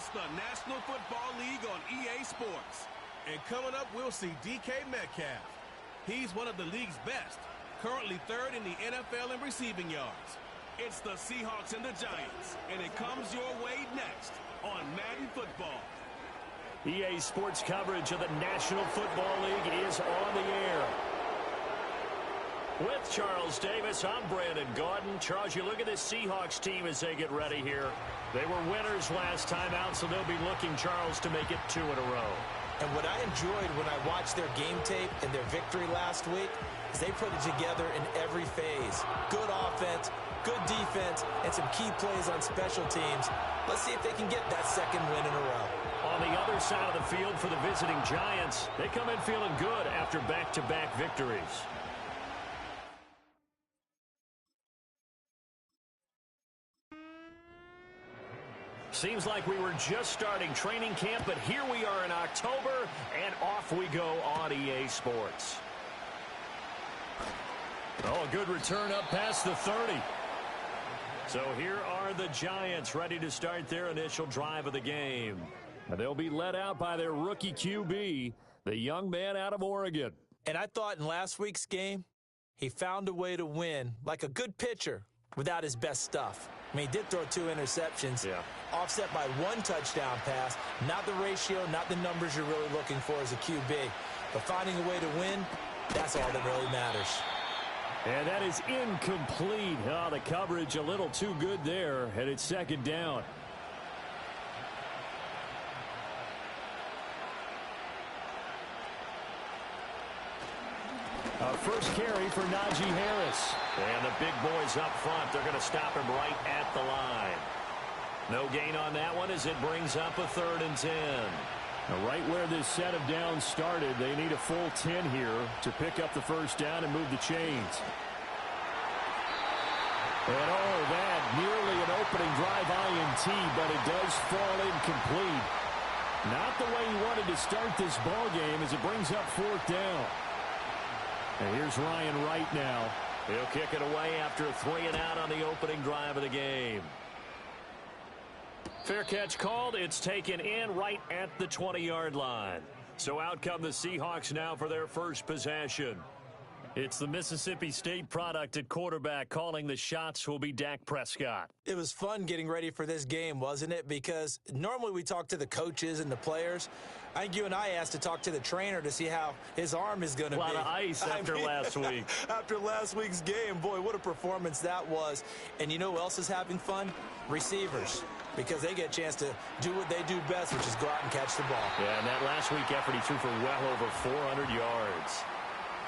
It's the National Football League on EA Sports. And coming up, we'll see DK Metcalf. He's one of the league's best, currently third in the NFL in receiving yards. It's the Seahawks and the Giants, and it comes your way next on Madden Football. EA Sports coverage of the National Football League is on the air. With Charles Davis, I'm Brandon Gaudin. Charles, you look at this Seahawks team as they get ready here. They were winners last time out, so they'll be looking, Charles, to make it 2 in a row. And what I enjoyed when I watched their game tape and their victory last week is they put it together in every phase. Good offense, good defense, and some key plays on special teams. Let's see if they can get that second win in a row. On the other side of the field for the visiting Giants, they come in feeling good after back-to-back victories. Seems like we were just starting training camp, but here we are in October, and off we go on EA Sports. Oh, a good return up past the 30. So here are the Giants ready to start their initial drive of the game. And they'll be led out by their rookie QB, the young man out of Oregon. And I thought in last week's game, he found a way to win like a good pitcher without his best stuff. I mean, he did throw 2 interceptions, offset by 1 touchdown pass. Not the ratio, not the numbers you're really looking for as a QB. But finding a way to win, that's all that really matters. And that is incomplete. Oh, the coverage a little too good there, and it's second down. First carry for Najee Harris. And the big boys up front, they're going to stop him right at the line. No gain on that one as it brings up a 3rd and 10. Now, right where this set of downs started, they need a full 10 here to pick up the first down and move the chains. And oh, that nearly an opening drive INT, but it does fall incomplete. Not the way he wanted to start this ball game as it brings up 4th down. And here's Ryan Wright now. He'll kick it away after a 3 and out on the opening drive of the game. Fair catch called. It's taken in right at the 20-yard line. So out come the Seahawks now for their first possession. It's the Mississippi State product at quarterback. Calling the shots will be Dak Prescott. It was fun getting ready for this game, wasn't it? Because normally we talk to the coaches and the players. I think you and I asked to talk to the trainer to see how his arm is going to be. A lot of ice after last week. After last week's game, boy, what a performance that was. And you know who else is having fun? Receivers. Because they get a chance to do what they do best, which is go out and catch the ball. Yeah, and that last week effort, he threw for well over 400 yards.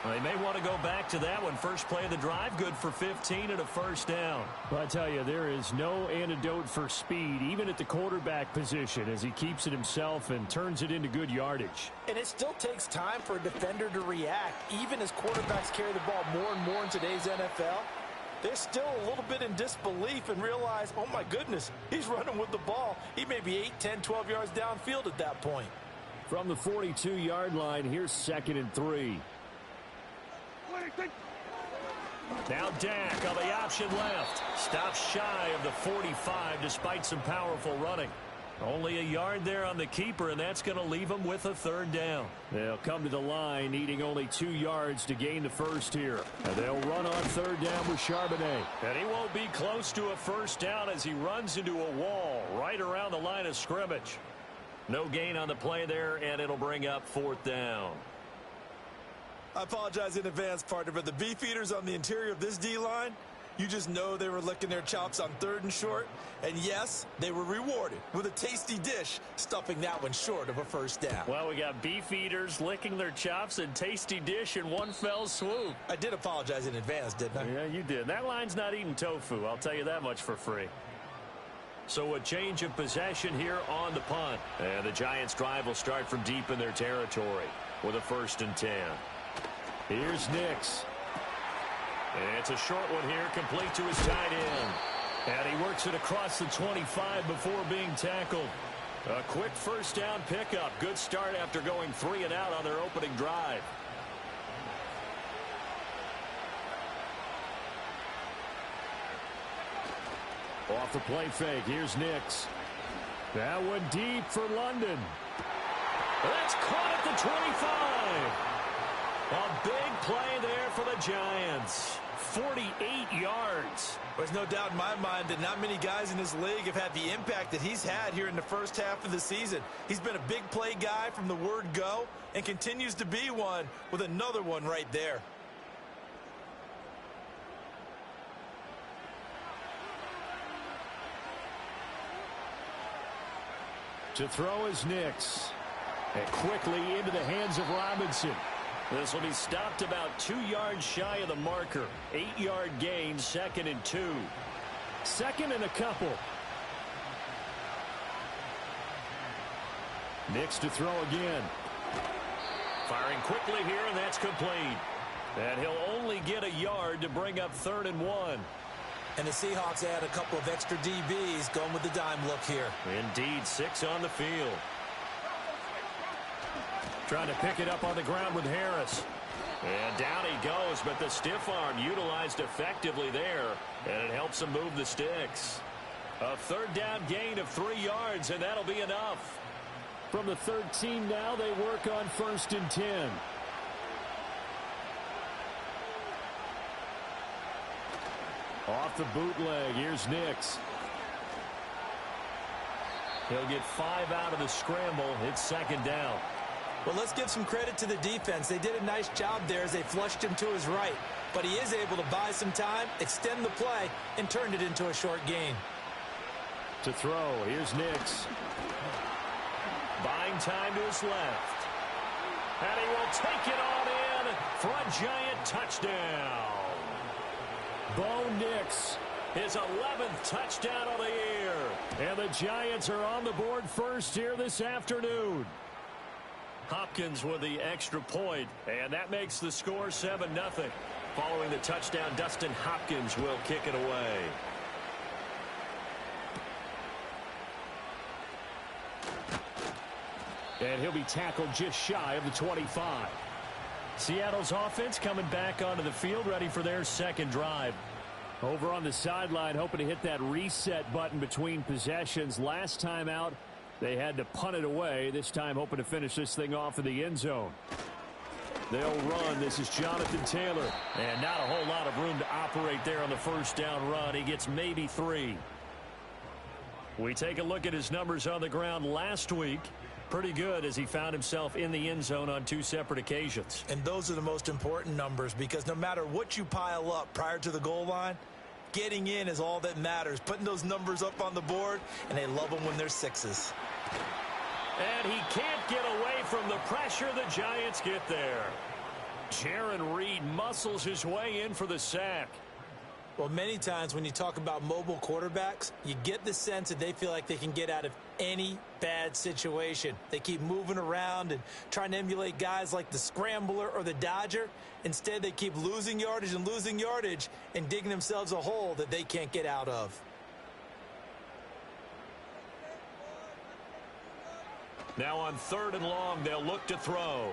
Well, they may want to go back to that one. First play of the drive, good for 15 and a first down. Well, I tell you, there is no antidote for speed, even at the quarterback position, as he keeps it himself and turns it into good yardage. And it still takes time for a defender to react. Even as quarterbacks carry the ball more and more in today's NFL, they're still a little bit in disbelief and realize, oh, my goodness, he's running with the ball. He may be 8, 10, 12 yards downfield at that point. From the 42-yard line, here's 2nd and 3. Now Dak on the option left. Stops shy of the 45 despite some powerful running. Only a yard there on the keeper, and that's going to leave him with a 3rd down. They'll come to the line needing only 2 yards to gain the first here. And they'll run on 3rd down with Charbonnet. And he won't be close to a first down as he runs into a wall right around the line of scrimmage. No gain on the play there, and it'll bring up 4th down. I apologize in advance, partner, but the beef eaters on the interior of this D-line, you just know they were licking their chops on 3rd and short. And yes, they were rewarded with a tasty dish, stuffing that one short of a first down. Well, we got beef eaters licking their chops and tasty dish in one fell swoop. I did apologize in advance, didn't I? Yeah, you did. That line's not eating tofu, I'll tell you that much for free. So a change of possession here on the punt. And the Giants' drive will start from deep in their territory with a 1st and 10. Here's Nix. And it's a short one here, complete to his tight end. And he works it across the 25 before being tackled. A quick first down pickup. Good start after going 3 and out on their opening drive. Off the play fake, here's Nix. That one deep for London. That's caught at the 25. A big play there for the Giants. 48 yards. There's no doubt in my mind that not many guys in this league have had the impact that he's had here in the first half of the season. He's been a big play guy from the word go and continues to be one with another one right there. To throw is Nix. And quickly into the hands of Robinson. This will be stopped about 2 yards shy of the marker. 8-yard gain, 2nd and 2. 2nd and a couple. Nix to throw again. Firing quickly here, and that's complete. And he'll only get a yard to bring up 3rd and 1. And the Seahawks add a couple of extra DBs going with the dime look here. Indeed, 6 on the field. Trying to pick it up on the ground with Harris. And down he goes, but the stiff arm utilized effectively there, and it helps him move the sticks. A 3rd down gain of 3 yards, and that'll be enough. From the 13 now, they work on 1st and 10. Off the bootleg, here's Nix. He'll get 5 out of the scramble. It's 2nd down. Well, let's give some credit to the defense. They did a nice job there as they flushed him to his right. But he is able to buy some time, extend the play, and turn it into a short gain. To throw, here's Nix. Buying time to his left. And he will take it on in for a Giant touchdown. Bo Nix, his 11th touchdown of the year. And the Giants are on the board first here this afternoon. Hopkins with the extra point, and that makes the score 7-0. Following the touchdown, Dustin Hopkins will kick it away. And he'll be tackled just shy of the 25. Seattle's offense coming back onto the field, ready for their 2nd drive. Over on the sideline, hoping to hit that reset button between possessions. Last time out, they had to punt it away. This time hoping to finish this thing off in the end zone. They'll run. This is Jonathan Taylor. And not a whole lot of room to operate there on the 1st down run. He gets maybe 3. We take a look at his numbers on the ground last week. Pretty good as he found himself in the end zone on 2 separate occasions. And those are the most important numbers because no matter what you pile up prior to the goal line, getting in is all that matters. Putting those numbers up on the board, and they love them when they're 6s. And he can't get away from the pressure. The Giants get there. Jaron Reed muscles his way in for the sack. Well, many times when you talk about mobile quarterbacks, you get the sense that they feel like they can get out of any bad situation. They keep moving around and trying to emulate guys like the Scrambler or the Dodger. Instead, they keep losing yardage and digging themselves a hole that they can't get out of. Now on 3rd and long, they'll look to throw.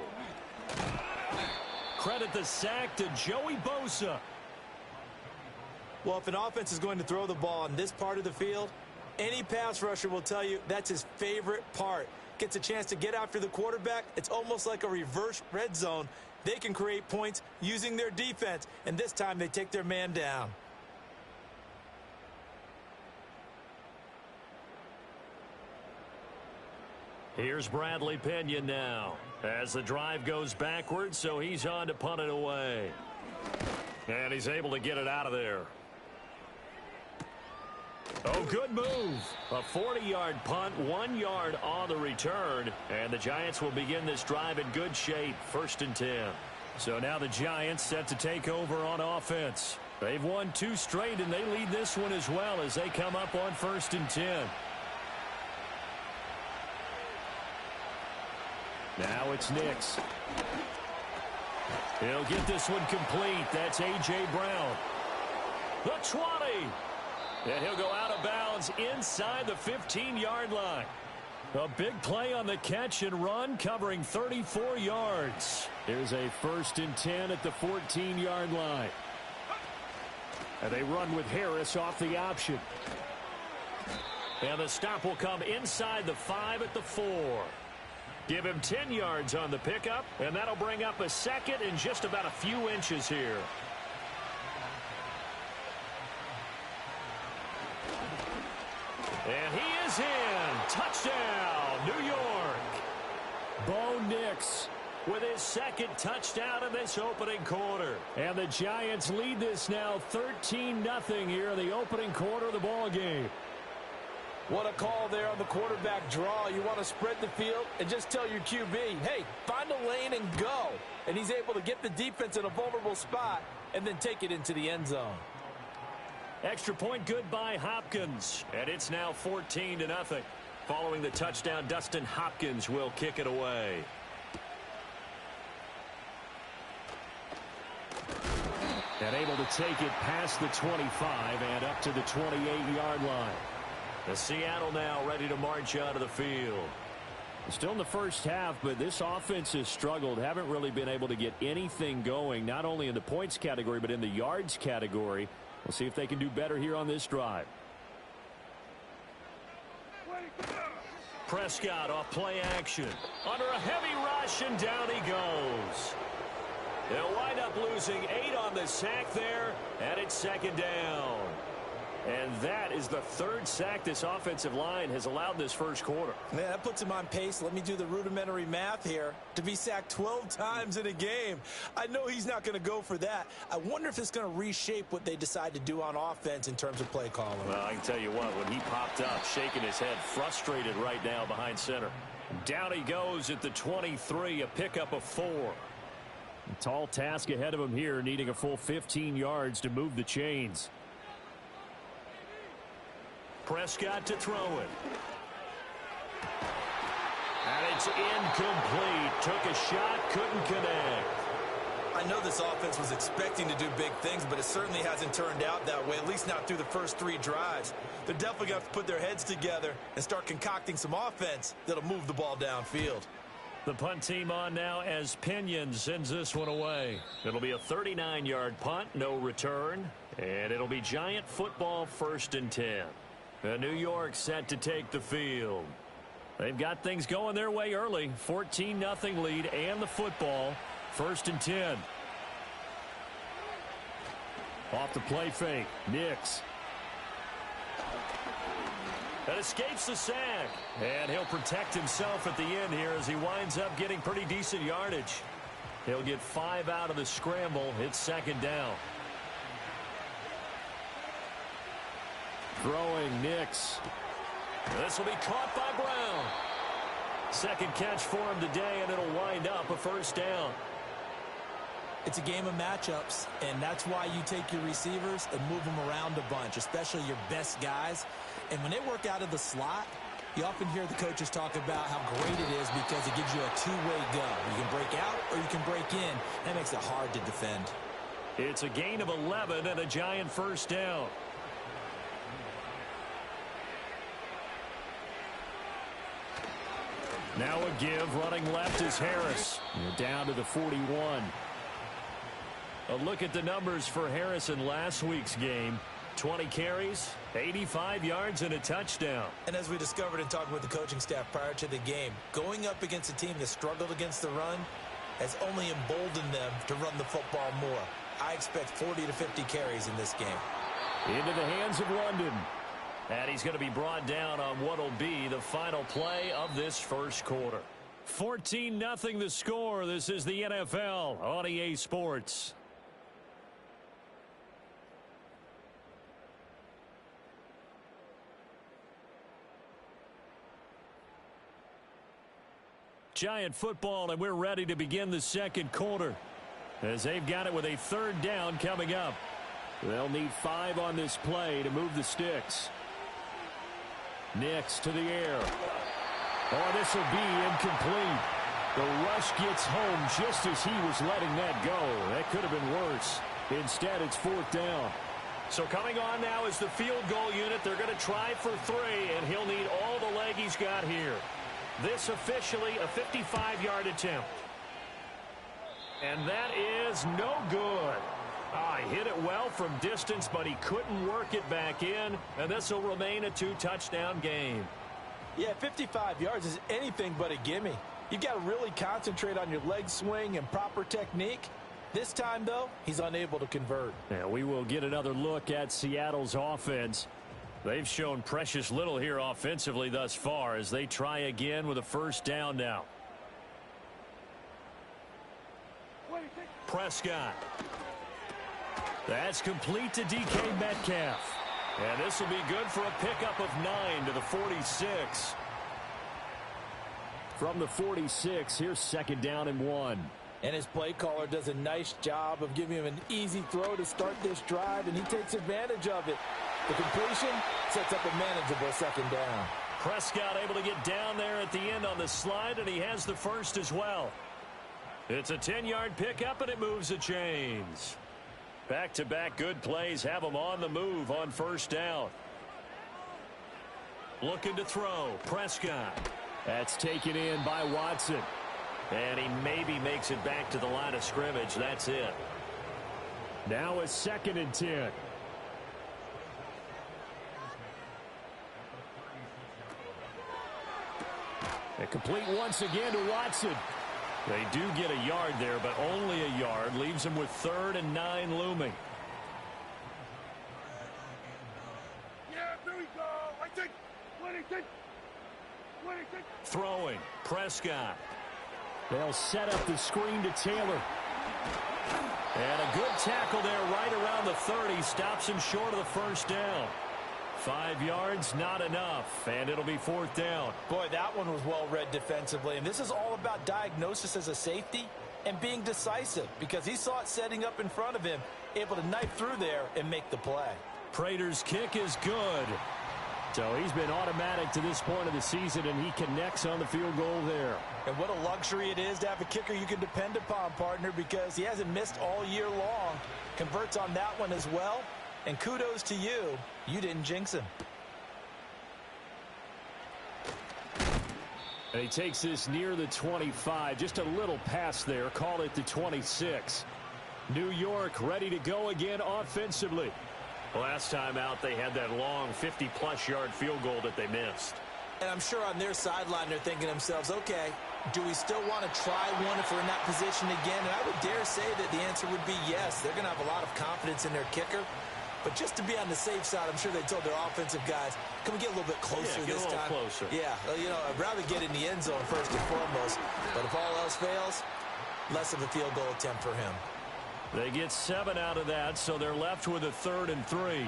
Credit the sack to Joey Bosa. Well, if an offense is going to throw the ball in this part of the field, any pass rusher will tell you that's his favorite part. Gets a chance to get after the quarterback. It's almost like a reverse red zone. They can create points using their defense, and this time they take their man down. Here's Bradley Pinion now as the drive goes backwards, so he's on to punt it away. And he's able to get it out of there. Oh, good move. A 40-yard punt, 1 yard on the return. And the Giants will begin this drive in good shape, 1st and 10. So now the Giants set to take over on offense. They've won 2 straight, and they lead this one as well as they come up on 1st and 10. Now it's Nix. He'll get this one complete. That's A.J. Brown. The 20. And he'll go out of bounds inside the 15-yard line. A big play on the catch and run, covering 34 yards. Here's a 1st and 10 at the 14-yard line. And they run with Harris off the option. And the stop will come inside the 5 at the 4. Give him 10 yards on the pickup, and that'll bring up a second in just about a few inches here. And he is in. Touchdown, New York. Bo Nix with his second touchdown in this opening quarter. And the Giants lead this now 13-0 here in the opening quarter of the ball game. What a call there on the quarterback draw. You want to spread the field and just tell your QB, hey, find a lane and go. And he's able to get the defense in a vulnerable spot and then take it into the end zone. Extra point good by Hopkins. And it's now 14-0. Following the touchdown, Dustin Hopkins will kick it away. And able to take it past the 25 and up to the 28-yard line. The Seattle now ready to march out of the field. Still in the first half, but this offense has struggled. Haven't really been able to get anything going, not only in the points category, but in the yards category. We'll see if they can do better here on this drive. Prescott off play action. Under a heavy rush, and down he goes. They'll wind up losing 8 on the sack there, and it's second down. And that is the third sack this offensive line has allowed this first quarter. Man, that puts him on pace. Let me do the rudimentary math here. To be sacked 12 times in a game. I know he's not going to go for that. I wonder if it's going to reshape what they decide to do on offense in terms of play calling. Well, I can tell you what, when he popped up, shaking his head, frustrated right now behind center. Down he goes at the 23, a pickup of 4. A tall task ahead of him here, needing a full 15 yards to move the chains. Prescott to throw it. And it's incomplete. Took a shot, couldn't connect. I know this offense was expecting to do big things, but it certainly hasn't turned out that way, at least not through the first 3 drives. They're definitely going to have to put their heads together and start concocting some offense that'll move the ball downfield. The punt team on now as Pinion sends this one away. It'll be a 39-yard punt, no return, and it'll be Giant football 1st and 10. New York set to take the field. They've got things going their way early. 14-0 lead and the football. 1st and 10. Off the play fake. Nix. That escapes the sack. And he'll protect himself at the end here as he winds up getting pretty decent yardage. He'll get 5 out of the scramble. It's second down. Throwing Nix. This will be caught by Brown. Second catch for him today, and it'll wind up a first down. It's a game of matchups, and that's why you take your receivers and move them around a bunch, especially your best guys. And when they work out of the slot, you often hear the coaches talk about how great it is because it gives you a two-way go. You can break out or you can break in. That makes it hard to defend. It's a gain of 11 and a Giant first down. Now a give, running left is Harris. Down to the 41. A look at the numbers for Harris in last week's game. 20 carries, 85 yards, and a touchdown. And as we discovered in talking with the coaching staff prior to the game, going up against a team that struggled against the run has only emboldened them to run the football more. I expect 40 to 50 carries in this game. Into the hands of London. And he's going to be brought down on what will be the final play of this first quarter. 14-0 the score. This is the NFL on EA Sports. Giant football, and we're ready to begin the second quarter as they've got it with a third down coming up. They'll need 5 on this play to move the sticks. Nix to the air. Oh, this will be incomplete. The rush gets home just as he was letting that go. That could have been worse. Instead, it's 4th down. So coming on now is the field goal unit. They're going to try for 3, and he'll need all the leg he's got here. This officially a 55-yard attempt. And that is no good. He hit it well from distance, but he couldn't work it back in, and this will remain a 2-touchdown game. Yeah, 55 yards is anything but a gimme. You've got to really concentrate on your leg swing and proper technique. This time, though, he's unable to convert. Yeah, we will get another look at Seattle's offense. They've shown precious little here offensively thus far as they try again with a first down now. Prescott. That's complete to DK Metcalf. And this will be good for a pickup of 9 to the 46. From the 46, here's second down and 1. And his play caller does a nice job of giving him an easy throw to start this drive, and he takes advantage of it. The completion sets up a manageable second down. Prescott able to get down there at the end on the slide, and he has the first as well. It's a 10-yard pickup, and it moves the chains. Back-to-back good plays have him on the move on first down. Looking to throw. Prescott. That's taken in by Watson. And he maybe makes it back to the line of scrimmage. That's it. Now a 2nd and 10. And complete once again to Watson. They do get a yard there, but only a yard. Leaves him with 3rd and 9 looming. Yeah, there we go. I think. Throwing. Prescott. They'll set up the screen to Taylor. And a good tackle there right around the 30. Stops him short of the first down. 5 yards, not enough, and it'll be 4th down. Boy, that one was well read defensively, and this is all about diagnosis as a safety and being decisive because he saw it setting up in front of him, able to knife through there and make the play. Prater's kick is good. So he's been automatic to this point of the season, and he connects on the field goal there. And what a luxury it is to have a kicker you can depend upon, partner, because he hasn't missed all year long. Converts on that one as well. And kudos to you. You didn't jinx him. And he takes this near the 25. Just a little pass there. Call it the 26. New York ready to go again offensively. Last time out, they had that long 50-plus yard field goal that they missed. And I'm sure on their sideline they're thinking to themselves, okay, do we still want to try one if we're in that position again? And I would dare say that the answer would be yes. They're going to have a lot of confidence in their kicker. But just to be on the safe side, I'm sure they told their offensive guys, can we get a little bit closer this time? Closer. Yeah, you know, I'd rather get in the end zone first and foremost. But if all else fails, less of a field goal attempt for him. They get 7 out of that, so they're left with a 3rd and 3.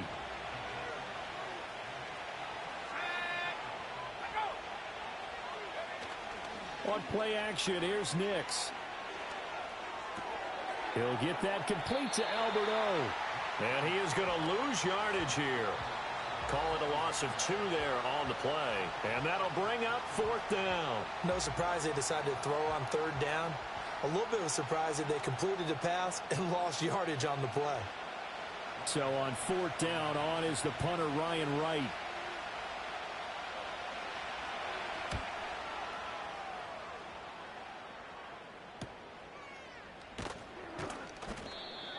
On play action, here's Nix. He'll get that complete to Alberto. And he is going to lose yardage here. Call it a loss of 2 there on the play. And that'll bring up 4th down. No surprise they decided to throw on 3rd down. A little bit of a surprise that they completed the pass and lost yardage on the play. So on 4th down, on is the punter, Ryan Wright.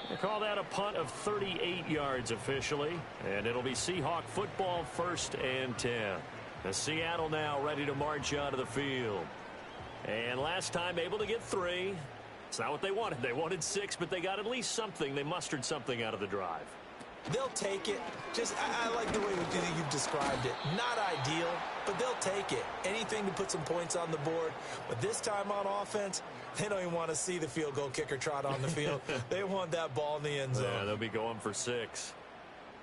They call that a punt of 38 yards officially, and it'll be Seahawk football, 1st and 10. The Seattle now ready to march onto the field. And last time able to get 3. It's not what they wanted. They wanted 6, but they got at least something. They mustered something out of the drive. They'll take it. Just, I like the way you've described it. Not ideal, but they'll take it. Anything to put some points on the board. But this time on offense, they don't even want to see the field goal kicker trot on the field. They want that ball in the end zone. Yeah, they'll be going for 6.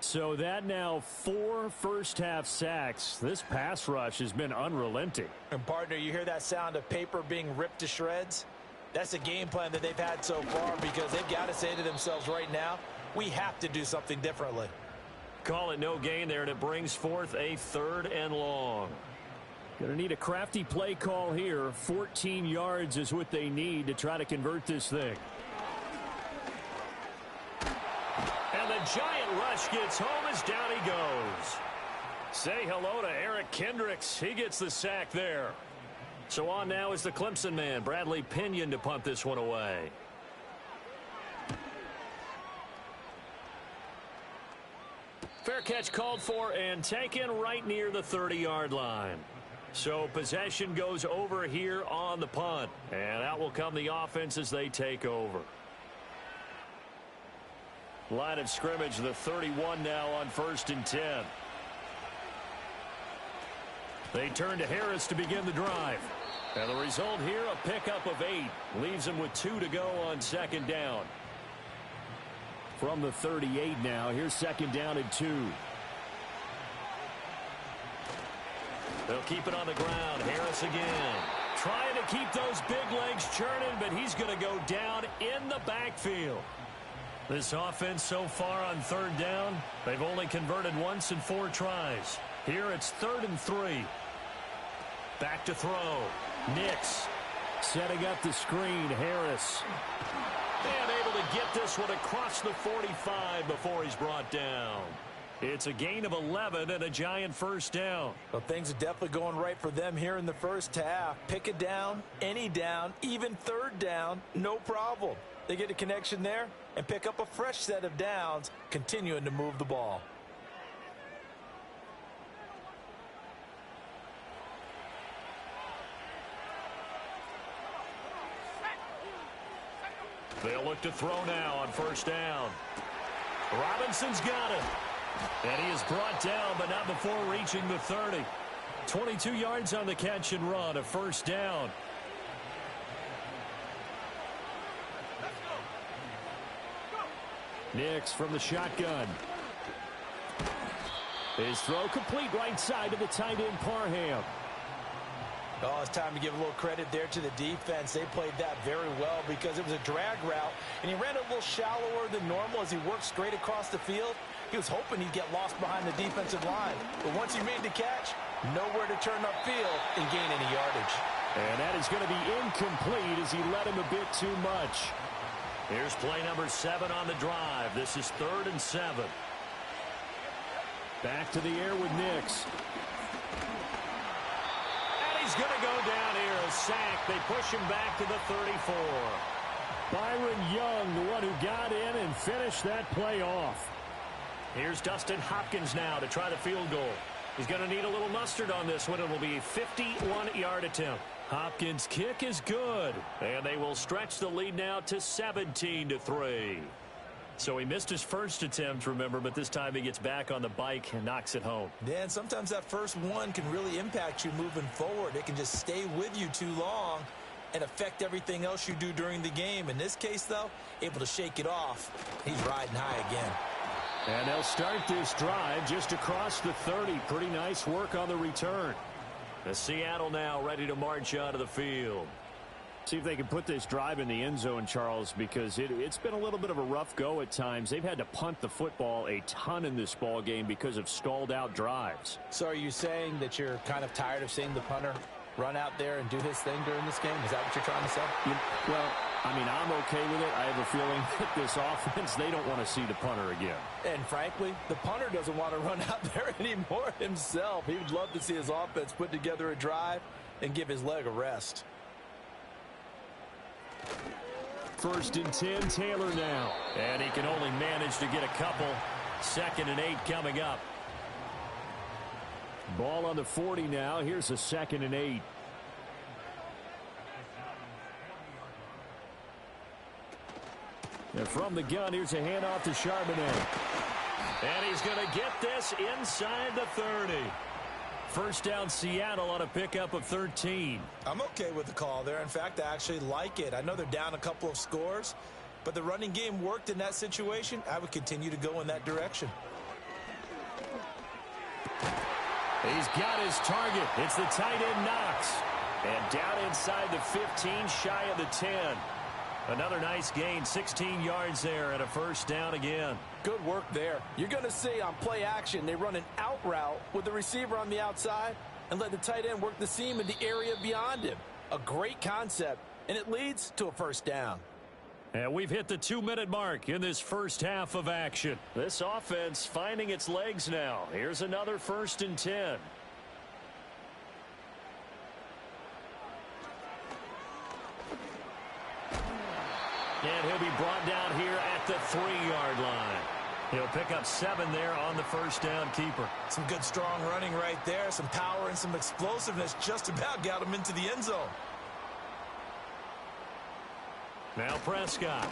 So that now 4 first-half sacks. This pass rush has been unrelenting. And, partner, you hear that sound of paper being ripped to shreds? That's a game plan that they've had so far because they've got to say to themselves right now, we have to do something differently. Call it no gain there, and it brings forth a 3rd and long. Going to need a crafty play call here. 14 yards is what they need to try to convert this thing. And the giant rush gets home as down he goes. Say hello to Eric Kendricks. He gets the sack there. So on now is the Clemson man, Bradley Pinion, to punt this one away. Fair catch called for and taken right near the 30-yard line. So possession goes over here on the punt. And out will come the offense as they take over. Line of scrimmage, the 31 now on 1st and 10. They turn to Harris to begin the drive. And the result here, a pickup of 8. Leaves them with 2 to go on 2nd down. From the 38 now, here's 2nd down and 2. They'll keep it on the ground. Harris again. Trying to keep those big legs churning, but he's going to go down in the backfield. This offense so far on 3rd down, they've only converted once in 4 tries. Here it's 3rd and 3. Back to throw. Nix setting up the screen. Harris. And able to get this one across the 45 before he's brought down. It's a gain of 11 and a giant 1st down. Well, things are definitely going right for them here in the first half. Pick a down, any down, even 3rd down, no problem. They get a connection there and pick up a fresh set of downs, continuing to move the ball. They'll look to throw now on 1st down. Robinson's got it. And he is brought down, but not before reaching the 30. 22 yards on the catch and run, a 1st down. Nix from the shotgun. His throw complete right side to the tight end Parham. Oh, it's time to give a little credit there to the defense. They played that very well because it was a drag route, and he ran a little shallower than normal as he worked straight across the field. He was hoping he'd get lost behind the defensive line, but once he made the catch, nowhere to turn upfield and gain any yardage. And that is going to be incomplete as he led him a bit too much. Here's play number 7 on the drive. This is 3rd and 7. Back to the air with Nix. He's going to go down here, a sack. They push him back to the 34. Byron Young, the one who got in and finished that play off. Here's Dustin Hopkins now to try the field goal. He's going to need a little mustard on this one. It will be a 51-yard attempt. Hopkins' kick is good, and they will stretch the lead now to 17-3. So he missed his first attempt, remember, but this time he gets back on the bike and knocks it home. Yeah, and sometimes that first one can really impact you moving forward. It can just stay with you too long and affect everything else you do during the game. In this case, though, able to shake it off. He's riding high again. And they'll start this drive just across the 30. Pretty nice work on the return. The Seattle now ready to march out of the field. See if they can put this drive in the end zone, Charles, because it's been a little bit of a rough go at times. They've had to punt the football a ton in this ball game because of stalled out drives. So are you saying that you're kind of tired of seeing the punter run out there and do his thing during this game? Is that what you're trying to say? Well, I mean, I'm okay with it. I have a feeling that this offense, they don't want to see the punter again. And frankly, the punter doesn't want to run out there anymore himself. He would love to see his offense put together a drive and give his leg a rest. 1st and 10, Taylor now. And he can only manage to get a couple. 2nd and 8 coming up. Ball on the 40 now. Here's a 2nd and 8. And from the gun, here's a handoff to Charbonnet. And he's going to get this inside the 30. 1st down Seattle on a pickup of 13. I'm okay with the call there. In fact, I actually like it. I know they're down a couple of scores, but the running game worked in that situation. I would continue to go in that direction. He's got his target. It's the tight end Knox. And down inside the 15, shy of the 10. Another nice gain, 16 yards there and a 1st down again. Good work there. You're going to see on play action, they run an out route with the receiver on the outside and let the tight end work the seam in the area beyond him. A great concept, and it leads to a 1st down. And we've hit the 2-minute mark in this first half of action. This offense finding its legs now. Here's another 1st and 10. And he'll be brought down here at the 3-yard line. He'll pick up 7 there on the first down keeper. Some good strong running right there. Some power and some explosiveness just about got him into the end zone. Now Prescott.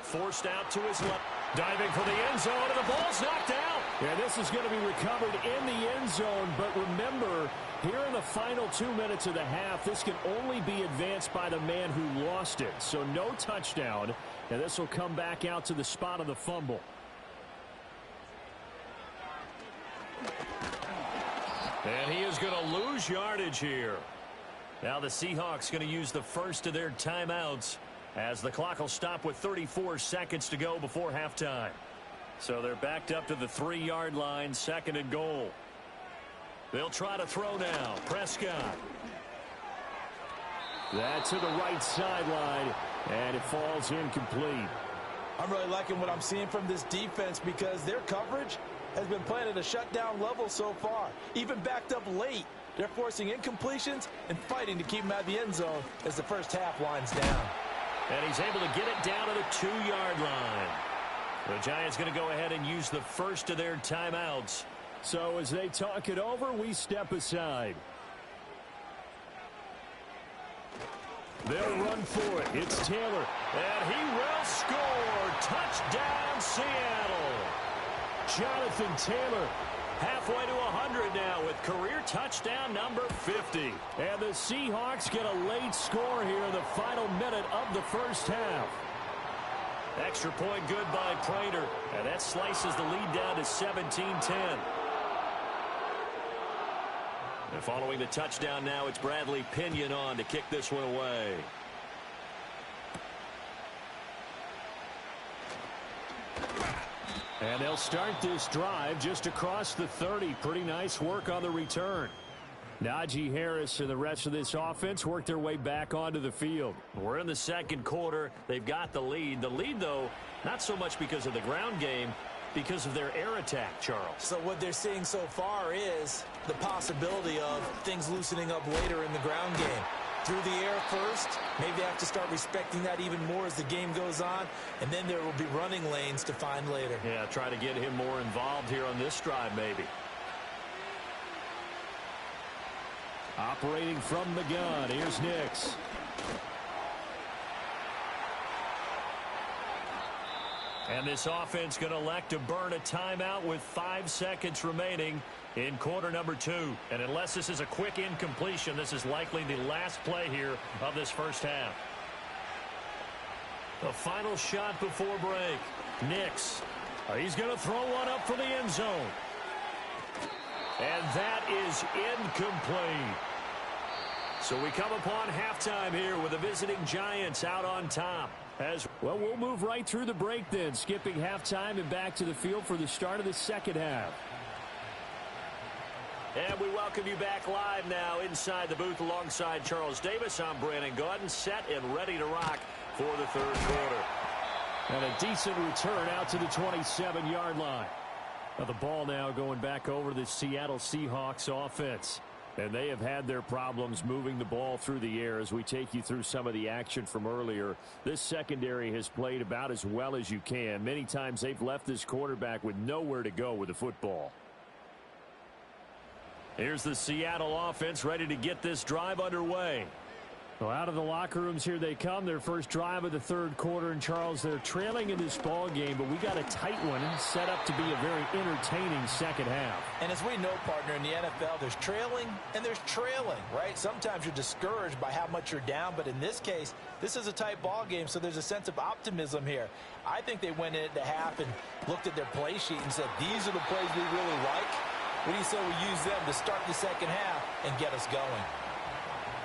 Forced out to his left. Diving for the end zone, and the ball's knocked out. Yeah, this is going to be recovered in the end zone, but remember, here in the final 2 minutes of the half, this can only be advanced by the man who lost it. So no touchdown, and this will come back out to the spot of the fumble. And he is going to lose yardage here. Now the Seahawks going to use the first of their timeouts, as the clock will stop with 34 seconds to go before halftime. So they're backed up to the 3-yard line, 2nd and goal. They'll try to throw now. Prescott. That's to the right sideline, and it falls incomplete. I'm really liking what I'm seeing from this defense because their coverage has been playing at a shutdown level so far. Even backed up late, they're forcing incompletions and fighting to keep them out of the end zone as the first half winds down. And he's able to get it down to the 2-yard line. The Giants going to go ahead and use the first of their timeouts. So as they talk it over, we step aside. They'll run for it. It's Taylor. And he will score. Touchdown, Seattle. Jonathan Taylor. Halfway to 100 now with career touchdown number 50. And the Seahawks get a late score here in the final minute of the first half. Extra point good by Prater. And that slices the lead down to 17-10. And following the touchdown now, it's Bradley Pinion on to kick this one away. And they'll start this drive just across the 30. Pretty nice work on the return. Najee Harris and the rest of this offense work their way back onto the field. We're in the second quarter. They've got the lead. The lead, though, not so much because of the ground game, because of their air attack, Charles. So what they're seeing so far is the possibility of things loosening up later in the ground game. Through the air first, maybe they have to start respecting that even more as the game goes on, and then there will be running lanes to find later. Yeah, try to get him more involved here on this drive, maybe. Operating from the gun, here's Nix. And this offense going to elect to burn a timeout with 5 seconds remaining in quarter number 2. And unless this is a quick incompletion, this is likely the last play here of this first half. The final shot before break. Nix. He's going to throw one up for the end zone. And that is incomplete. So we come upon halftime here with the visiting Giants out on top. Well, we'll move right through the break then, skipping halftime and back to the field for the start of the second half. And we welcome you back live now inside the booth alongside Charles Davis. I'm Brandon Gordon, set and ready to rock for the third quarter. And a decent return out to the 27-yard line. Now the ball now going back over the Seattle Seahawks offense. And they have had their problems moving the ball through the air as we take you through some of the action from earlier. This secondary has played about as well as you can. Many times they've left this quarterback with nowhere to go with the football. Here's the Seattle offense ready to get this drive underway. Well, out of the locker rooms here they come. Their first drive of the third quarter. And, Charles, they're trailing in this ball game, but we got a tight one set up to be a very entertaining second half. And as we know, partner, in the NFL, there's trailing and there's trailing, right? Sometimes you're discouraged by how much you're down, but in this case, this is a tight ball game, so there's a sense of optimism here. I think they went into half and looked at their play sheet and said, these are the plays we really like. What do you say we use them to start the second half and get us going?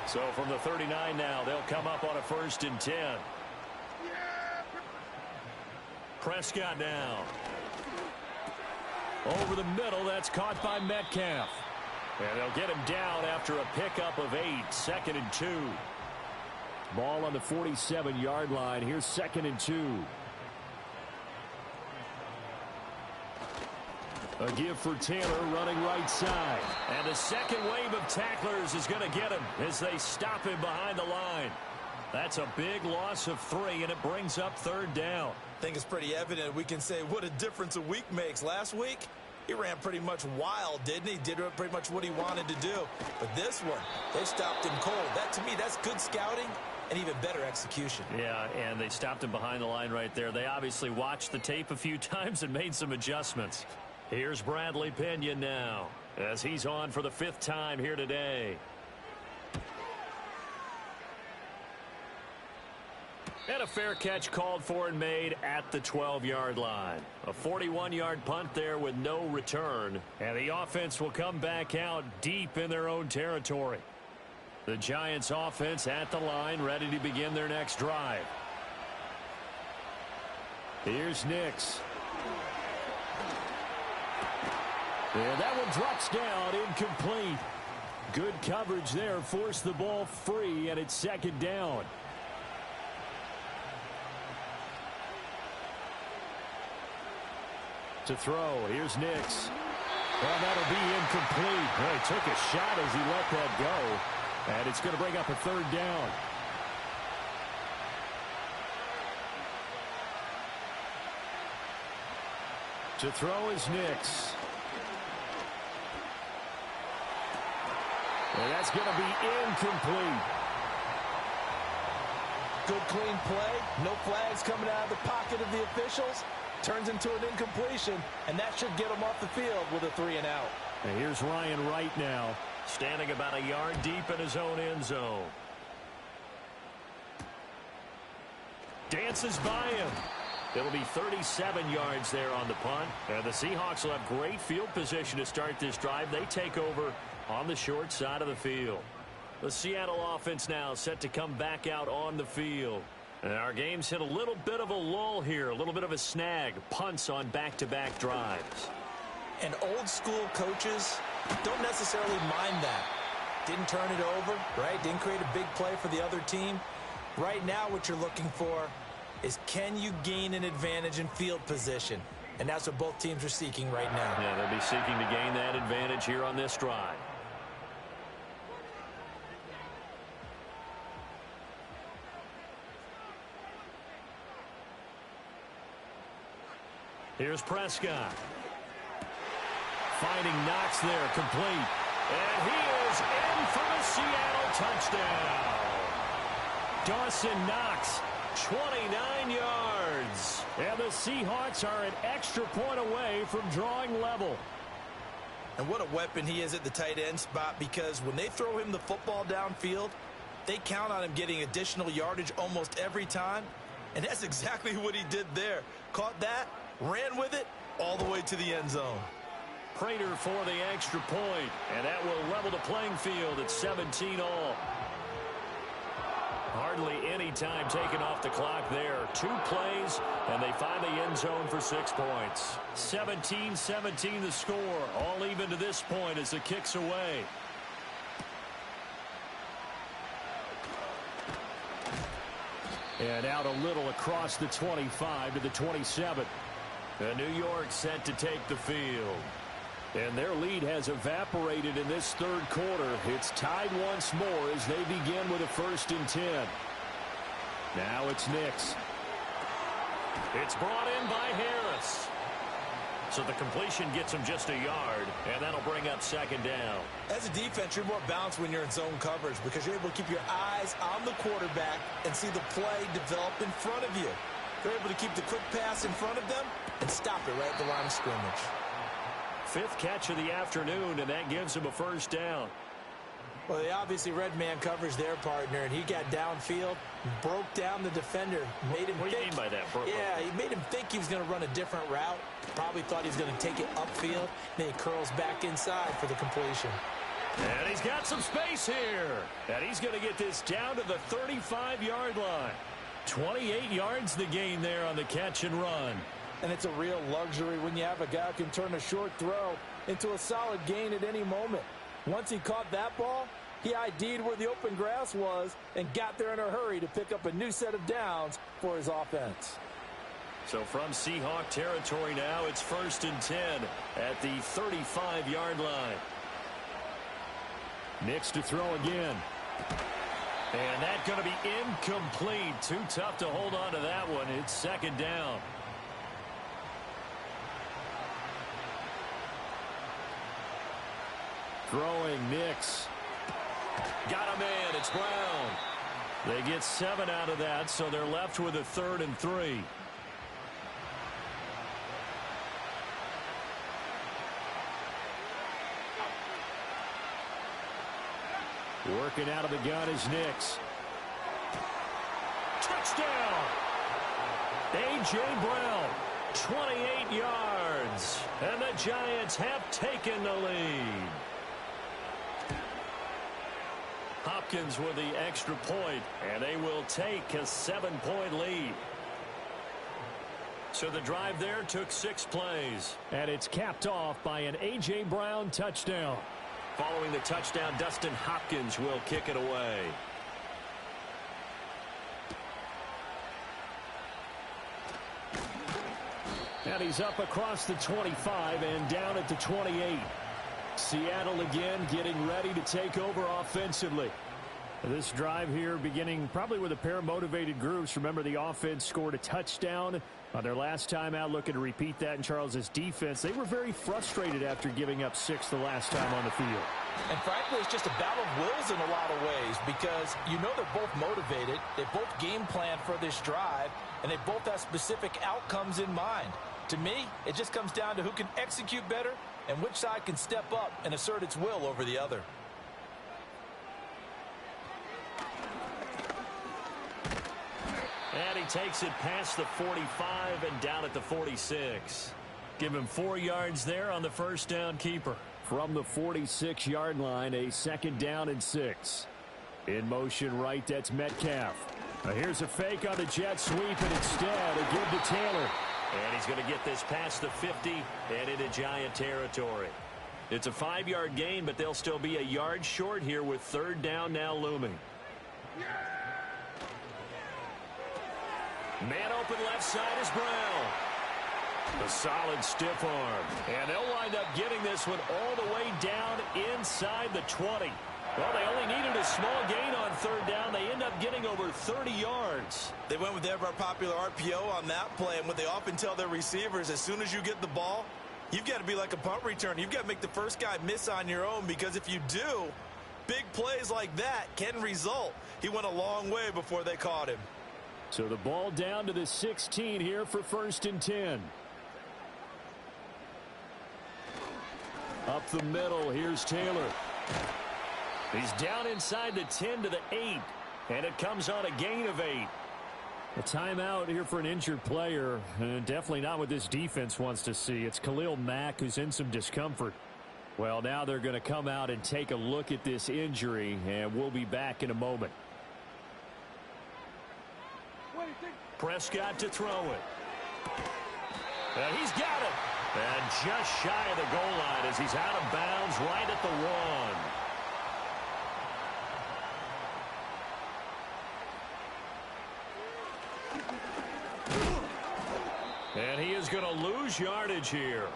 So from the 39 now, they'll come up on a 1st and 10. Prescott now. Over the middle, that's caught by Metcalf. And they'll get him down after a pickup of 8, 2nd and 2. Ball on the 47-yard line. Here's 2nd and 2. A give for Taylor running right side. And the second wave of tacklers is going to get him as they stop him behind the line. That's a big loss of 3, and it brings up 3rd down. I think it's pretty evident we can say what a difference a week makes. Last week, he ran pretty much wild, didn't he? Did pretty much what he wanted to do. But this one, they stopped him cold. That, to me, that's good scouting and even better execution. Yeah, and they stopped him behind the line right there. They obviously watched the tape a few times and made some adjustments. Here's Bradley Pinion now as he's on for the 5th time here today. And a fair catch called for and made at the 12-yard line. A 41-yard punt there with no return. And the offense will come back out deep in their own territory. The Giants offense at the line, ready to begin their next drive. Here's Nix. And that one drops down, incomplete. Good coverage there, forced the ball free, and it's 2nd down. To throw, here's Nix. Well, that'll be incomplete. Well, he took a shot as he let that go. And it's going to bring up a 3rd down. To throw is Nix. And that's going to be incomplete. Good clean play. No flags coming out of the pocket of the officials. Turns into an incompletion, and that should get him off the field with a 3-and-out. And here's Ryan Wright now, standing about a yard deep in his own end zone. Dances by him. It'll be 37 yards there on the punt. And the Seahawks will have great field position to start this drive. They take over on the short side of the field. The Seattle offense now set to come back out on the field. And our game's hit a little bit of a lull here, a little bit of a snag. Punts on back-to-back drives. And old-school coaches don't necessarily mind that. Didn't turn it over, right? Didn't create a big play for the other team. Right now what you're looking for is, can you gain an advantage in field position? And that's what both teams are seeking right now. Yeah, they'll be seeking to gain that advantage here on this drive. Here's Prescott. Finding Knox there, complete. And he is in for the Seattle touchdown. Dawson Knox, 29 yards. And the Seahawks are an extra point away from drawing level. And what a weapon he is at the tight end spot, because when they throw him the football downfield, they count on him getting additional yardage almost every time. And that's exactly what he did there. Caught that, ran with it all the way to the end zone. Prater for the extra point, and that will level the playing field at 17 all. Hardly any time taken off the clock there. 2 plays, and they find the end zone for 6 points. 17-17 the score, all even to this point as the kick's away. And out a little across the 25 to the 27. And New York set to take the field. And their lead has evaporated in this 3rd quarter. It's tied once more as they begin with a 1st and 10. Now it's Nix. It's brought in by Harris. So the completion gets him just a yard, and that'll bring up 2nd down. As a defense, you're more balanced when you're in zone coverage because you're able to keep your eyes on the quarterback and see the play develop in front of you. They're able to keep the quick pass in front of them and stop it right at the line of scrimmage. 5th catch of the afternoon, and that gives him a 1st down. Well, they obviously red man coverage their partner, and he got downfield, broke down the defender, made him What do you mean by that? Yeah, he made him think he was going to run a different route. Probably thought he was going to take it upfield. Then he curls back inside for the completion. And he's got some space here. And he's going to get this down to the 35-yard line. 28 yards the gain there on the catch and run. And it's a real luxury when you have a guy who can turn a short throw into a solid gain at any moment. Once he caught that ball, he ID'd where the open grass was and got there in a hurry to pick up a new set of downs for his offense. So from Seahawk territory now, it's 1st and 10 at the 35-yard line. Nix to throw again. And that's going to be incomplete. Too tough to hold on to that one. It's second down. Throwing Nix. Got him in. It's Brown. They get 7 out of that, so they're left with a 3rd and 3. Working out of the gun is Nix. Touchdown! A.J. Brown, 28 yards. And the Giants have taken the lead. Hopkins with the extra point, and they will take a 7-point lead. So the drive there took 6 plays. And it's capped off by an A.J. Brown touchdown. Following the touchdown, Dustin Hopkins will kick it away. And he's up across the 25 and down at the 28. Seattle again getting ready to take over offensively. This drive here beginning probably with a pair of motivated groups. Remember, the offense scored a touchdown on their last time out, looking to repeat that in Charles's defense. They were very frustrated after giving up 6 the last time on the field. And frankly, it's just a battle of wills in a lot of ways because you know they're both motivated. They both game plan for this drive, and they both have specific outcomes in mind. To me, it just comes down to who can execute better and which side can step up and assert its will over the other. And he takes it past the 45 and down at the 46. Give him 4 yards there on the first down keeper. From the 46-yard line, a 2nd down and 6. In motion right, that's Metcalf. Now here's a fake on the jet sweep, and instead a give to Taylor. And he's going to get this past the 50 and into Giant territory. It's a 5-yard gain, but they'll still be a yard short here with 3rd down now looming. Man open left side is Brown. A solid stiff arm. And they'll wind up getting this one all the way down inside the 20. Well, they only needed a small gain on 3rd down. They end up getting over 30 yards. They went with their popular RPO on that play, and what they often tell their receivers, as soon as you get the ball, you've got to be like a punt return. You've got to make the first guy miss on your own, because if you do, big plays like that can result. He went a long way before they caught him. So the ball down to the 16 here for 1st and 10. Up the middle, here's Taylor. He's down inside the 10 to the 8, and it comes on a gain of 8. A timeout here for an injured player, and definitely not what this defense wants to see. It's Khalil Mack who's in some discomfort. Well, now they're going to come out and take a look at this injury, and we'll be back in a moment. Prescott to throw it. And he's got it. And just shy of the goal line as he's out of bounds right at the 1. And he is going to lose yardage here.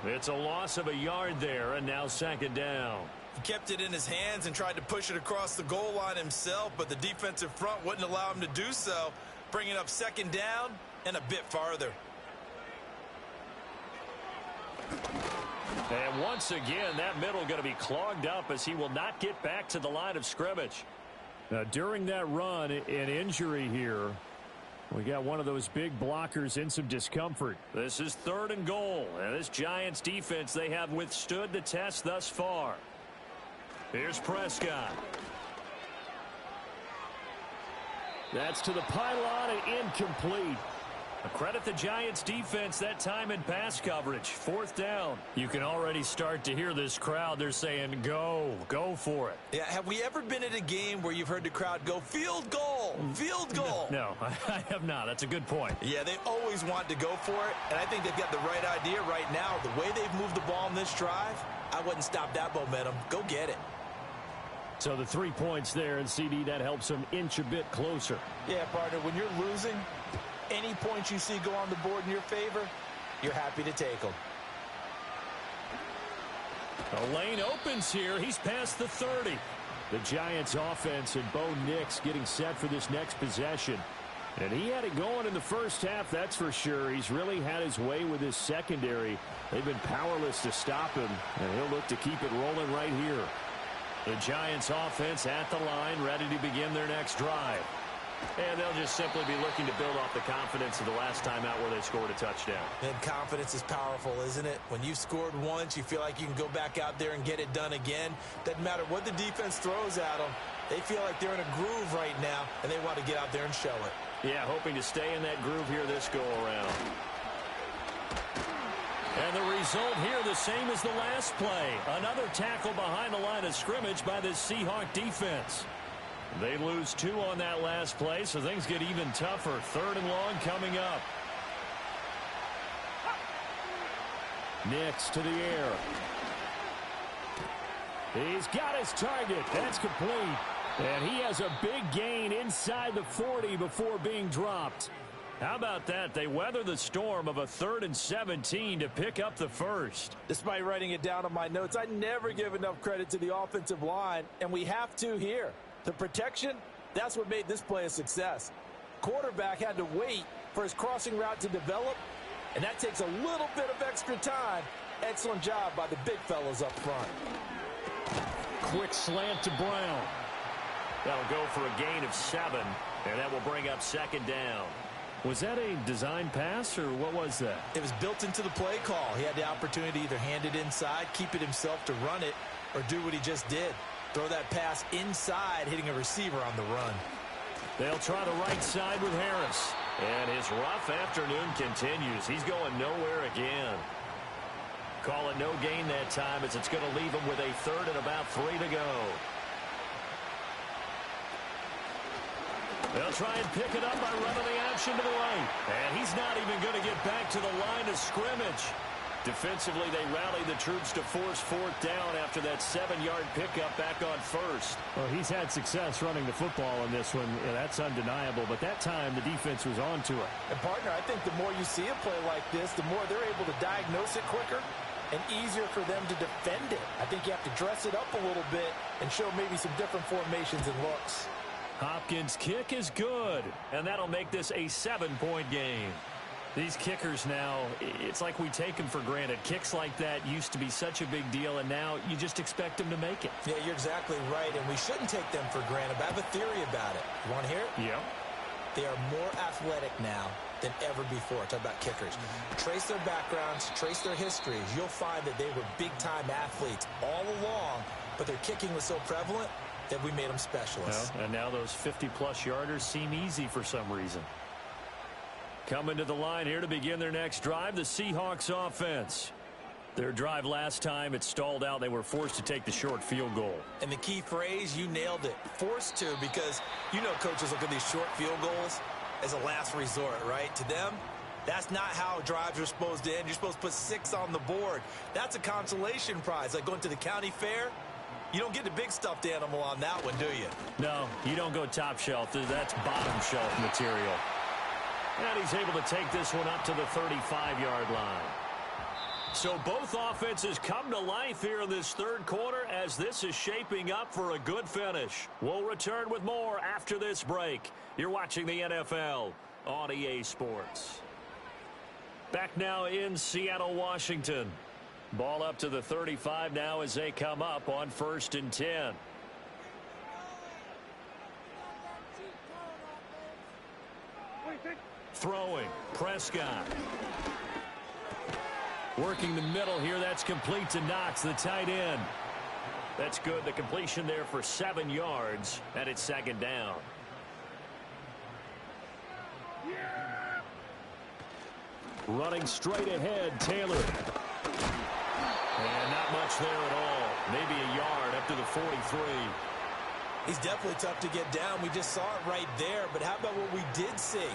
It's a loss of a yard there, and now 2nd down. He kept it in his hands and tried to push it across the goal line himself, but the defensive front wouldn't allow him to do so, bringing up 2nd down and a bit farther. And once again, that middle going to be clogged up as he will not get back to the line of scrimmage. Now, during that run, an injury here. We got one of those big blockers in some discomfort. This is 3rd and goal. And this Giants defense, they have withstood the test thus far. Here's Prescott. That's to the pylon and incomplete. Credit the Giants defense that time in pass coverage. 4th down. You can already start to hear this crowd. They're saying, go for it. Yeah, have we ever been at a game where you've heard the crowd go, field goal, field goal? No, I have not. That's a good point. Yeah, they always want to go for it, and I think they've got the right idea right now. The way they've moved the ball in this drive, I wouldn't stop that momentum. Go get it. So the 3 points there, and CD, that helps them inch a bit closer. Yeah, partner, when you're losing, any points you see go on the board in your favor, you're happy to take them. The lane opens here. He's past the 30. The Giants offense and Bo Nix getting set for this next possession. And he had it going in the first half, that's for sure. He's really had his way with his secondary. They've been powerless to stop him, and he'll look to keep it rolling right here. The Giants offense at the line, ready to begin their next drive. And they'll just simply be looking to build off the confidence of the last time out where they scored a touchdown. And confidence is powerful, isn't it? When you've scored once, you feel like you can go back out there and get it done again. Doesn't matter what the defense throws at them. They feel like they're in a groove right now, and they want to get out there and show it. Yeah, hoping to stay in that groove here this go-around. And the result here the same as the last play. Another tackle behind the line of scrimmage by the Seahawk defense. They lose 2 on that last play, so things get even tougher. 3rd and long coming up. Nix to the air. He's got his target. That's complete. And he has a big gain inside the 40 before being dropped. How about that? They weather the storm of a 3rd and 17 to pick up the first. Despite writing it down on my notes, I never give enough credit to the offensive line, and we have to here. The protection, that's what made this play a success. Quarterback had to wait for his crossing route to develop, and that takes a little bit of extra time. Excellent job by the big fellas up front. Quick slant to Brown. That'll go for a gain of 7, and that will bring up 2nd down. Was that a design pass, or what was that? It was built into the play call. He had the opportunity to either hand it inside, keep it himself to run it, or do what he just did. Throw that pass inside, hitting a receiver on the run. They'll try the right side with Harris. And his rough afternoon continues. He's going nowhere again. Call it no gain that time as it's going to leave him with a 3rd and about 3 to go. They'll try and pick it up by running the option to the right. And he's not even going to get back to the line of scrimmage. Defensively, they rally the troops to force 4th down after that 7-yard pickup back on 1st. Well, he's had success running the football in this one. Yeah, that's undeniable. But that time, the defense was on to it. And, partner, I think the more you see a play like this, the more they're able to diagnose it quicker and easier for them to defend it. I think you have to dress it up a little bit and show maybe some different formations and looks. Hopkins' kick is good, and that'll make this a 7-point game. These kickers now, it's like we take them for granted. Kicks like that used to be such a big deal, and now you just expect them to make it. Yeah, you're exactly right, and we shouldn't take them for granted, but I have a theory about it. You want to hear it? Yeah. They are more athletic now than ever before. Talk about kickers. Trace their backgrounds, trace their histories. You'll find that they were big-time athletes all along, but their kicking was so prevalent that we made them specialists. Well, and now those 50-plus yarders seem easy for some reason. Coming to the line here to begin their next drive, the Seahawks offense. Their drive last time, it stalled out. They were forced to take the short field goal. And the key phrase, you nailed it. Forced to, because you know coaches look at these short field goals as a last resort, right? To them, that's not how drives are supposed to end. You're supposed to put 6 on the board. That's a consolation prize. Like going to the county fair, you don't get the big stuffed animal on that one, do you? No, you don't go top shelf. That's bottom shelf material. And he's able to take this one up to the 35-yard line. So both offenses come to life here in this 3rd quarter as this is shaping up for a good finish. We'll return with more after this break. You're watching the NFL on EA Sports. Back now in Seattle, Washington. Ball up to the 35 now as they come up on 1st and 10. Throwing, Prescott. Working the middle here, that's complete to Knox, the tight end. That's good, the completion there for 7 yards, and it's 2nd down. Running straight ahead, Taylor. And not much there at all. Maybe a yard up to the 43. He's definitely tough to get down. We just saw it right there, but how about what we did see?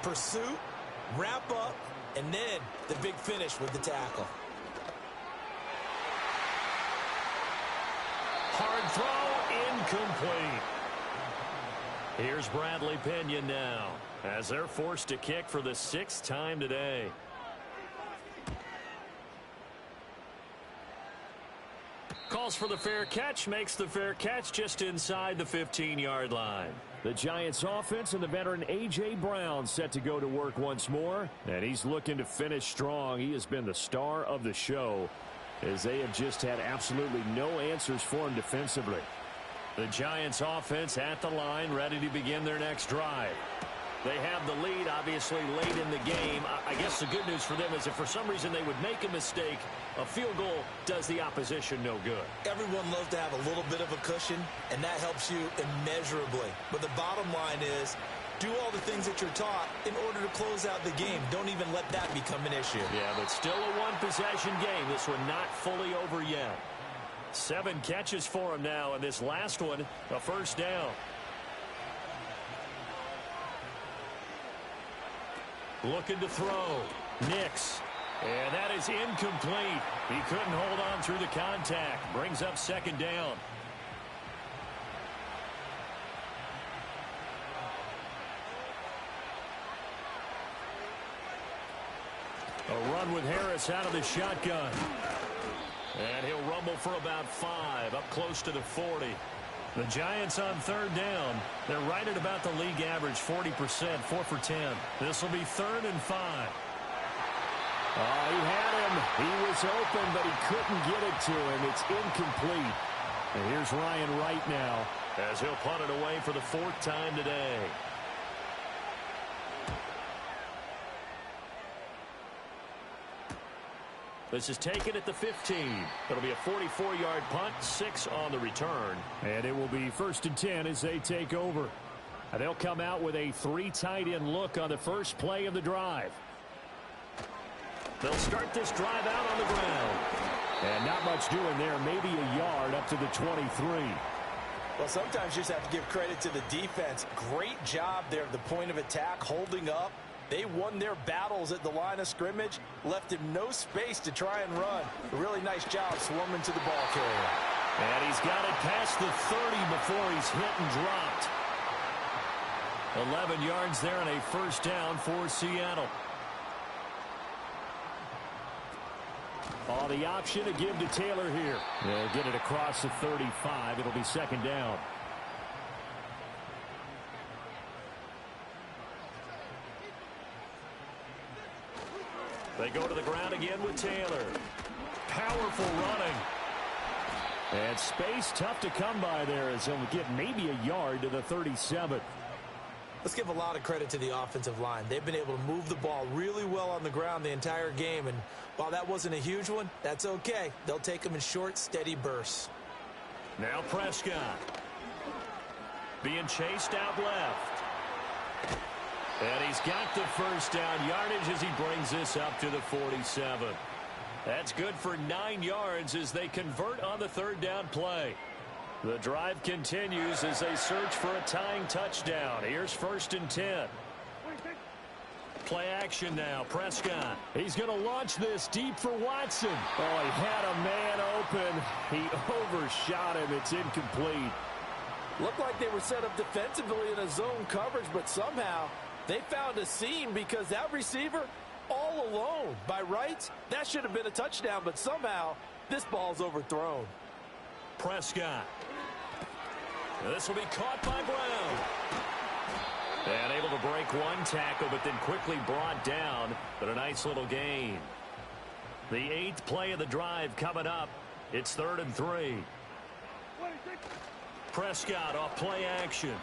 Pursuit, wrap up, and then the big finish with the tackle. Hard throw, incomplete. Here's Bradley Pinion now as they're forced to kick for the 6th time today. Calls for the fair catch, makes the fair catch just inside the 15-yard line. The Giants offense and the veteran A.J. Brown set to go to work once more, and he's looking to finish strong. He has been the star of the show, as they have just had absolutely no answers for him defensively. The Giants offense at the line, ready to begin their next drive. They have the lead, obviously, late in the game. I guess the good news for them is if for some reason they would make a mistake, a field goal does the opposition no good. Everyone loves to have a little bit of a cushion, and that helps you immeasurably. But the bottom line is, do all the things that you're taught in order to close out the game. Don't even let that become an issue. Yeah, but still a one-possession game. This one not fully over yet. 7 catches for him now, and this last one, a first down. Looking to throw. Nix. And that is incomplete. He couldn't hold on through the contact. Brings up second down. A run with Harris out of the shotgun. And he'll rumble for about 5, up close to the 40. The Giants on third down. They're right at about the league average, 40%, 4 for 10. This will be 3rd and 5. Oh, he had him. He was open, but he couldn't get it to him. It's incomplete. And here's Ryan Wright now, as he'll punt it away for the 4th time today. This is taken at the 15. It'll be a 44-yard punt, 6 on the return. And it will be 1st and 10 as they take over. And they'll come out with a 3 tight end look on the first play of the drive. They'll start this drive out on the ground. And not much doing there, maybe a yard up to the 23. Well, sometimes you just have to give credit to the defense. Great job there at the point of attack, holding up. They won their battles at the line of scrimmage, left him no space to try and run. A really nice job swarming to the ball carrier. And he's got it past the 30 before he's hit and dropped. 11 yards there and a first down for Seattle. Oh, the option to give to Taylor here. They'll get it across the 35. It'll be 2nd down. They go to the ground again with Taylor. Powerful running. And space tough to come by there as he'll get maybe a yard to the 37. Let's give a lot of credit to the offensive line. They've been able to move the ball really well on the ground the entire game. And while that wasn't a huge one, that's okay. They'll take them in short, steady bursts. Now Prescott. Being chased out left. And he's got the first down yardage as he brings this up to the 47. That's good for 9 yards as they convert on the 3rd down play. The drive continues as they search for a tying touchdown. Here's 1st and 10. Play action now. Prescott. He's going to launch this deep for Watson. Oh, he had a man open. He overshot him. It's incomplete. Looked like they were set up defensively in a zone coverage, but somehow they found a seam because that receiver all alone. By rights, that should have been a touchdown, but somehow this ball's overthrown. Prescott. This will be caught by Brown. And able to break one tackle, but then quickly brought down. But a nice little gain. The 8th play of the drive coming up. It's 3rd and 3. Prescott off play action.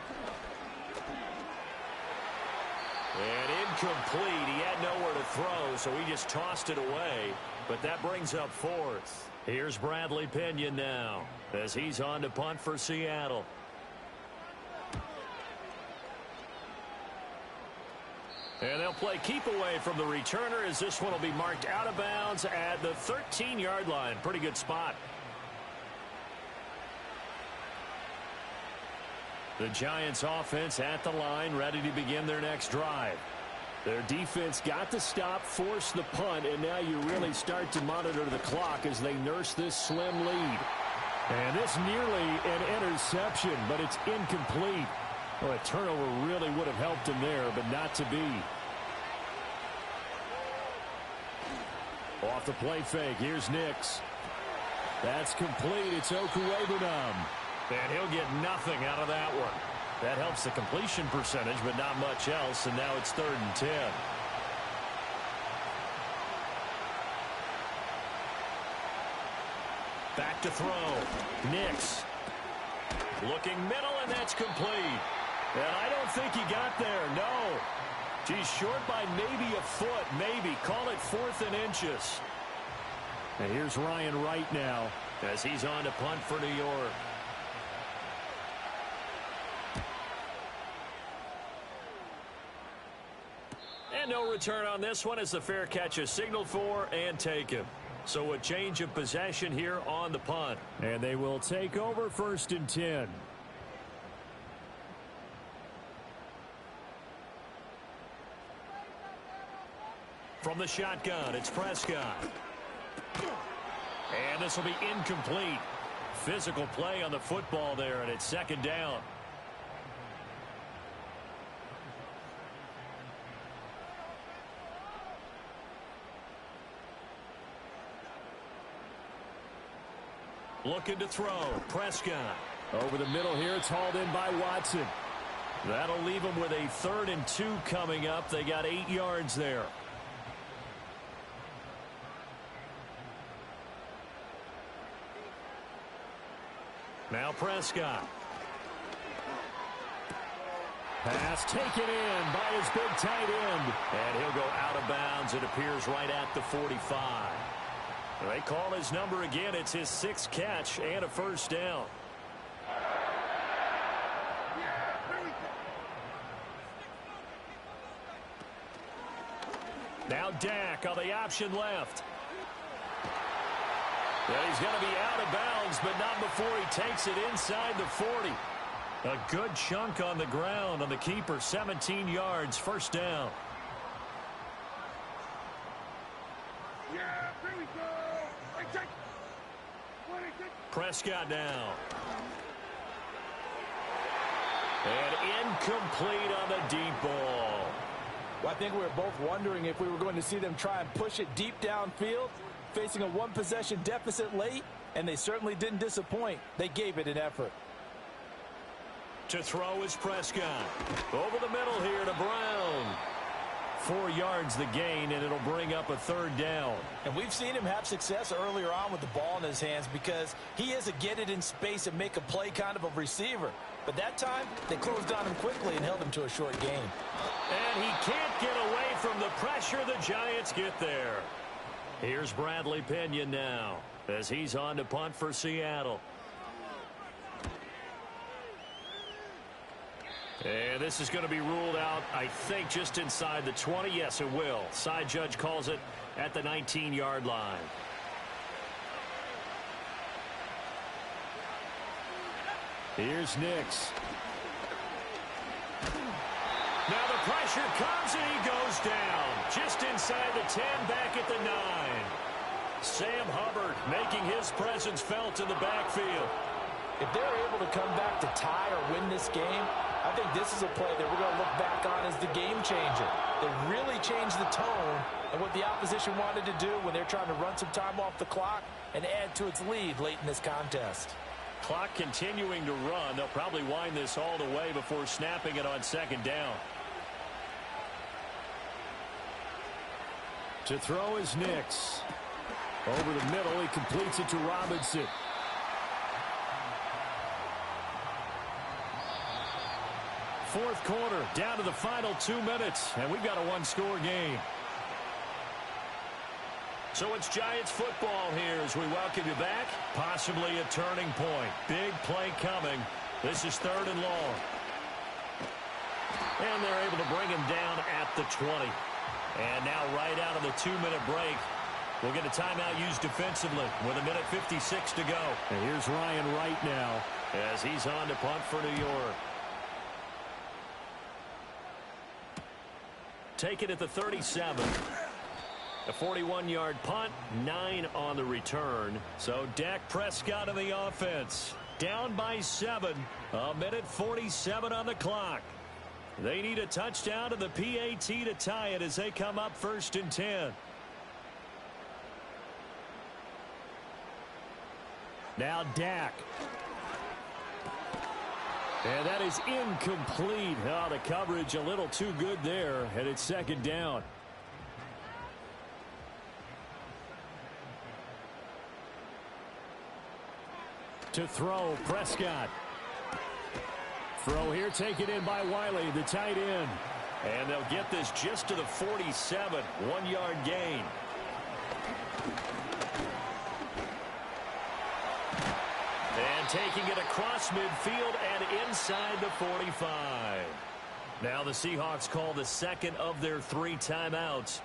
And incomplete. He had nowhere to throw, so he just tossed it away. But that brings up 4th. Here's Bradley Pinion now as he's on to punt for Seattle. And they'll play keep away from the returner as this one will be marked out of bounds at the 13-yard line. Pretty good spot. The Giants offense at the line, ready to begin their next drive. Their defense got the stop, forced the punt, and now you really start to monitor the clock as they nurse this slim lead. And this nearly an interception, but it's incomplete. Well, a turnover really would have helped him there, but not to be. Off the play fake, here's Nix. That's complete. It's Okuwebunam. And he'll get nothing out of that one. That helps the completion percentage, but not much else, and now it's 3rd and 10. Back to throw. Nix. Looking middle, and that's complete. And I don't think he got there, no. He's short by maybe a foot, maybe. Call it 4th and inches. And here's Ryan Wright now as he's on to punt for New York. And no return on this one as the fair catch is signaled for and taken. So a change of possession here on the punt. And they will take over 1st and 10. From the shotgun, it's Prescott. And this will be incomplete. Physical play on the football there, and it's 2nd down. Looking to throw. Prescott. Over the middle here, it's hauled in by Watson. That'll leave them with a 3rd and 2 coming up. They got 8 yards there. Now Prescott. Pass taken in by his big tight end. And he'll go out of bounds. It appears right at the 45. They call his number again. It's his 6th catch and a 1st down. Now Dak on the option left. And he's going to be out of bounds, but not before he takes it inside the 40. A good chunk on the ground on the keeper. 17 yards, 1st down. Yeah, here we go. I take. Prescott now. And incomplete on the deep ball. Well, I think we were both wondering if we were going to see them try and push it deep downfield, facing a 1-possession deficit late, and they certainly didn't disappoint. They gave it an effort. To throw is Prescott. Over the middle here to Brown. 4 yards the gain, and it'll bring up a 3rd down. And we've seen him have success earlier on with the ball in his hands because he is a get it in space and make a play kind of a receiver. But that time, they closed on him quickly and held him to a short gain. And he can't get away from the pressure. The Giants get there. Here's Bradley Pinion now as he's on to punt for Seattle. And this is going to be ruled out, I think, just inside the 20. Yes, it will. Side judge calls it at the 19-yard line. Here's Nix. Now the pressure comes and he goes down. Just inside the 10, back at the 9. Sam Hubbard making his presence felt in the backfield. If they're able to come back to tie or win this game, I think this is a play that we're going to look back on as the game changer. They really changed the tone and what the opposition wanted to do when they're trying to run some time off the clock and add to its lead late in this contest. Clock continuing to run. They'll probably wind this all the way before snapping it on 2nd down. To throw is Nix. Over the middle, he completes it to Robinson. Fourth quarter, down to the final 2 minutes, and we've got a 1-score game. So it's Giants football here as we welcome you back. Possibly a turning point. Big play coming. This is 3rd and long. And they're able to bring him down at the 20. And now right out of the 2-minute break, we'll get a timeout used defensively with 1:56 to go. And here's Ryan Wright now as he's on to punt for New York. Take it at the 37. A 41-yard punt, 9 on the return. So Dak Prescott of the offense. Down by 7. 1:47 on the clock. They need a touchdown to the PAT to tie it as they come up 1st and 10. Now Dak. And that is incomplete. Oh, the coverage a little too good there, and it's second down. To throw, Prescott. Throw here taken in by Wiley, the tight end. And they'll get this just to the 47, 1-yard gain. And taking it across midfield and inside the 45. Now the Seahawks call the second of their 3 timeouts,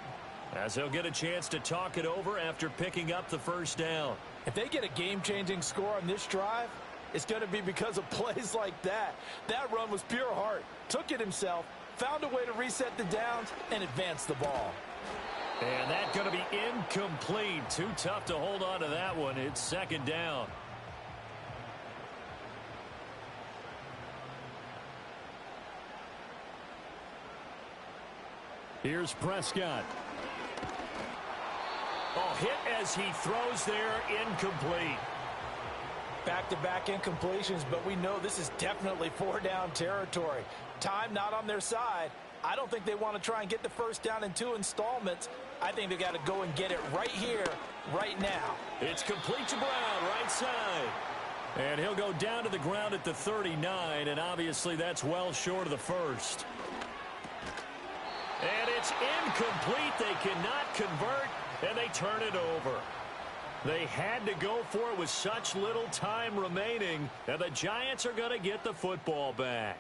as they'll get a chance to talk it over after picking up the first down. If they get a game-changing score on this drive, it's going to be because of plays like that. That run was pure heart. Took it himself, found a way to reset the downs, and advance the ball. And that's going to be incomplete. Too tough to hold on to that one. It's second down. Here's Prescott. Oh, hit as he throws there, incomplete. Back-to-back incompletions, but we know this is definitely 4-down territory. Time not on their side. I don't think they want to try and get the first down in 2 installments. I think they got to go and get it right here, right now. It's complete to Brown, right side. And he'll go down to the ground at the 39, and obviously that's well short of the first. And it's incomplete. They cannot convert, and they turn it over. They had to go for it with such little time remaining, and the Giants are going to get the football back.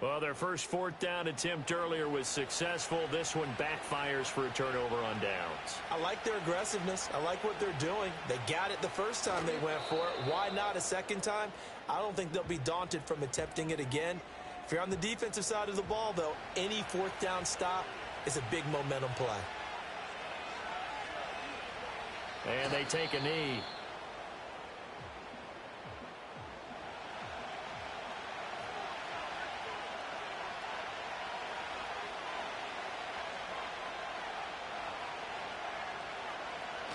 Well, their first 4th down attempt earlier was successful. This one backfires for a turnover on downs. I like their aggressiveness. I like what they're doing. They got it the first time they went for it. Why not a second time? I don't think they'll be daunted from attempting it again. If you're on the defensive side of the ball, though, any 4th down stop is a big momentum play. And they take a knee.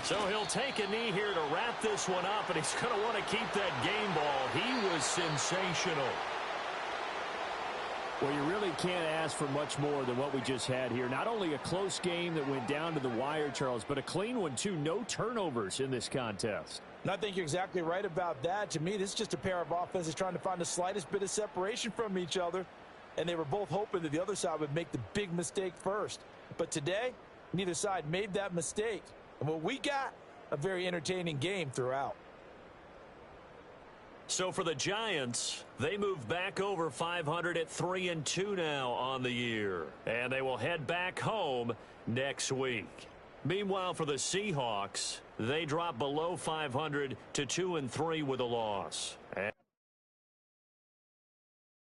So he'll take a knee here to wrap this one up, and he's going to want to keep that game ball. He was sensational. Well, you really can't ask for much more than what we just had here. Not only a close game that went down to the wire, Charles, but a clean one, too. No turnovers in this contest. And I think you're exactly right about that. To me, this is just a pair of offenses trying to find the slightest bit of separation from each other. And they were both hoping that the other side would make the big mistake first. But today, neither side made that mistake. And what we got, a very entertaining game throughout. So for the Giants, they move back over 500 at 3-2 now on the year. And they will head back home next week. Meanwhile, for the Seahawks, they drop below 500 to 2-3 with a loss.